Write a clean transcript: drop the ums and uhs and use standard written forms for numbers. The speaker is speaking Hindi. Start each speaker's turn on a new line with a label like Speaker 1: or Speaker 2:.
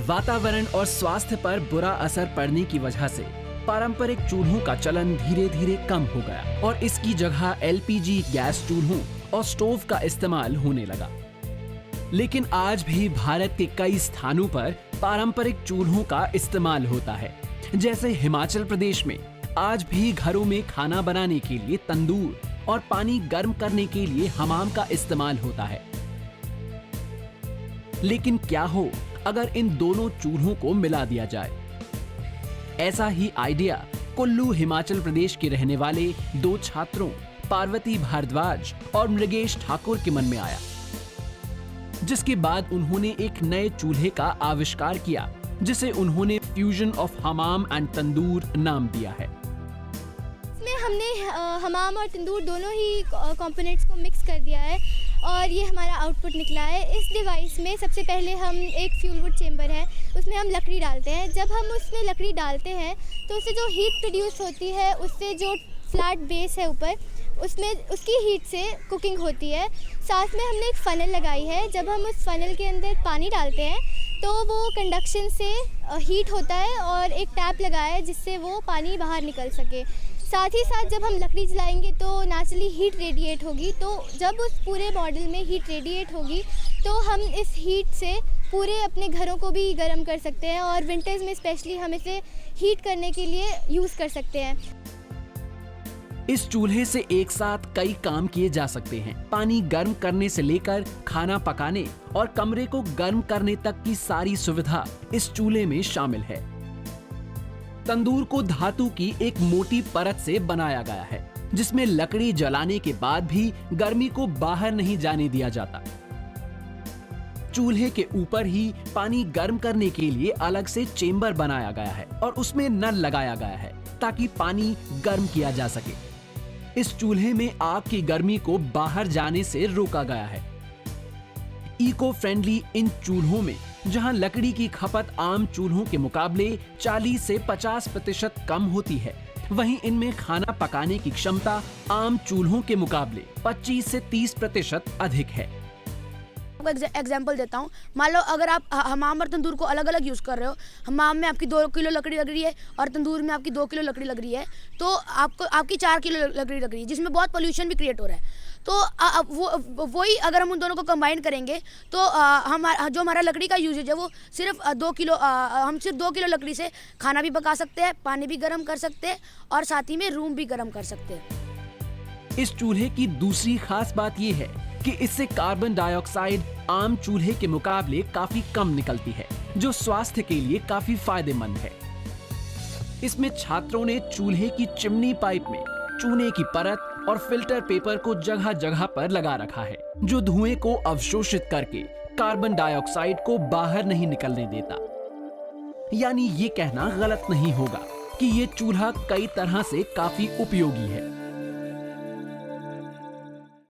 Speaker 1: वातावरण और स्वास्थ्य पर बुरा असर पड़ने की वजह से पारंपरिक चूल्हों का चलन धीरे धीरे कम हो गया और इसकी जगह एलपीजी गैस चूल्हों और स्टोव का इस्तेमाल होने लगा। लेकिन आज भी भारत के कई स्थानों पर पारंपरिक चूल्हों का इस्तेमाल होता है। जैसे हिमाचल प्रदेश में आज भी घरों में खाना बनाने के लिए तंदूर और पानी गर्म करने के लिए हमाम का इस्तेमाल होता है। लेकिन क्या हो अगर इन दोनों चूल्हों को मिला दिया जाए? ऐसा ही आइडिया कुल्लू हिमाचल प्रदेश के रहने वाले दो छात्रों पार्वती भारद्वाज और मृगेश ठाकुर के मन में आया, जिसके बाद उन्होंने एक नए चूल्हे का आविष्कार किया जिसे उन्होंने फ्यूजन ऑफ हमाम एंड तंदूर नाम दिया है।
Speaker 2: इसमें हमने हमाम और तंदूर दोनों ही कंपोनेंट्स को मिक्स कर दिया है और ये हमारा आउटपुट निकला है। इस डिवाइस में सबसे पहले हम एक फ्यूल वुड चेम्बर है, उसमें हम लकड़ी डालते हैं। जब हम उसमें लकड़ी डालते हैं तो उससे जो हीट प्रोड्यूस होती है, उससे जो फ्लैट बेस है ऊपर, उसमें उसकी हीट से कुकिंग होती है। साथ में हमने एक फ़नल लगाई है। जब हम उस फ़नल के अंदर पानी डालते हैं तो वो कंडक्शन से हीट होता है और एक टैप लगाया है जिससे वो पानी बाहर निकल सके। साथ ही साथ जब हम लकड़ी जलाएंगे तो नेचुरली हीट रेडिएट होगी। तो जब उस पूरे मॉडल में हीट रेडिएट होगी तो हम इस हीट से पूरे अपने घरों को भी गर्म कर सकते हैं और विंटर्स में स्पेशली हम इसे हीट करने के लिए यूज़ कर सकते हैं।
Speaker 1: इस चूल्हे से एक साथ कई काम किए जा सकते हैं। पानी गर्म करने से लेकर खाना पकाने और कमरे को गर्म करने तक की सारी सुविधा इस चूल्हे में शामिल है। तंदूर को धातु की एक मोटी परत से बनाया गया है जिसमें लकड़ी जलाने के बाद भी गर्मी को बाहर नहीं जाने दिया जाता। चूल्हे के ऊपर ही पानी गर्म करने के लिए अलग से चेंबर बनाया गया है और उसमें नल लगाया गया है ताकि पानी गर्म किया जा सके। इस चूल्हे में आग की गर्मी को बाहर जाने से रोका गया है। इको फ्रेंडली इन चूल्हों में जहां लकड़ी की खपत आम चूल्हों के मुकाबले 40 से 50% कम होती है, वहीं इनमें खाना पकाने की क्षमता आम चूल्हों के मुकाबले 25 से 30% अधिक है।
Speaker 3: एग्जाम्पल देता हूँ। मान लो अगर आप हमाम और तंदूर को अलग अलग यूज़ कर रहे हो, हमाम में आपकी 2 किलो लकड़ी लग रही है और तंदूर में आपकी 2 किलो लकड़ी लग रही है, तो आपकी 4 किलो लकड़ी लग रही है, जिसमें बहुत पोल्यूशन भी क्रिएट हो रहा है। तो वही अगर हम उन दोनों को कंबाइन करेंगे तो हमारा लकड़ी का यूजेज है वो सिर्फ 2 किलो, हम सिर्फ 2 किलो लकड़ी से खाना भी पका सकते हैं, पानी भी गर्म कर सकते हैं और साथ ही में रूम भी गर्म कर सकते हैं।
Speaker 1: इस चूल्हे की दूसरी खास बात यह है कि इससे कार्बन डाइऑक्साइड आम चूल्हे के मुकाबले काफी कम निकलती है, जो स्वास्थ्य के लिए काफी फायदेमंद है। इसमें छात्रों ने चूल्हे की चिमनी पाइप में चूने की परत और फिल्टर पेपर को जगह जगह पर लगा रखा है, जो धुएं को अवशोषित करके कार्बन डाइऑक्साइड को बाहर नहीं निकलने देता। यानी ये कहना गलत नहीं होगा कि ये चूल्हा कई तरह से काफी उपयोगी है।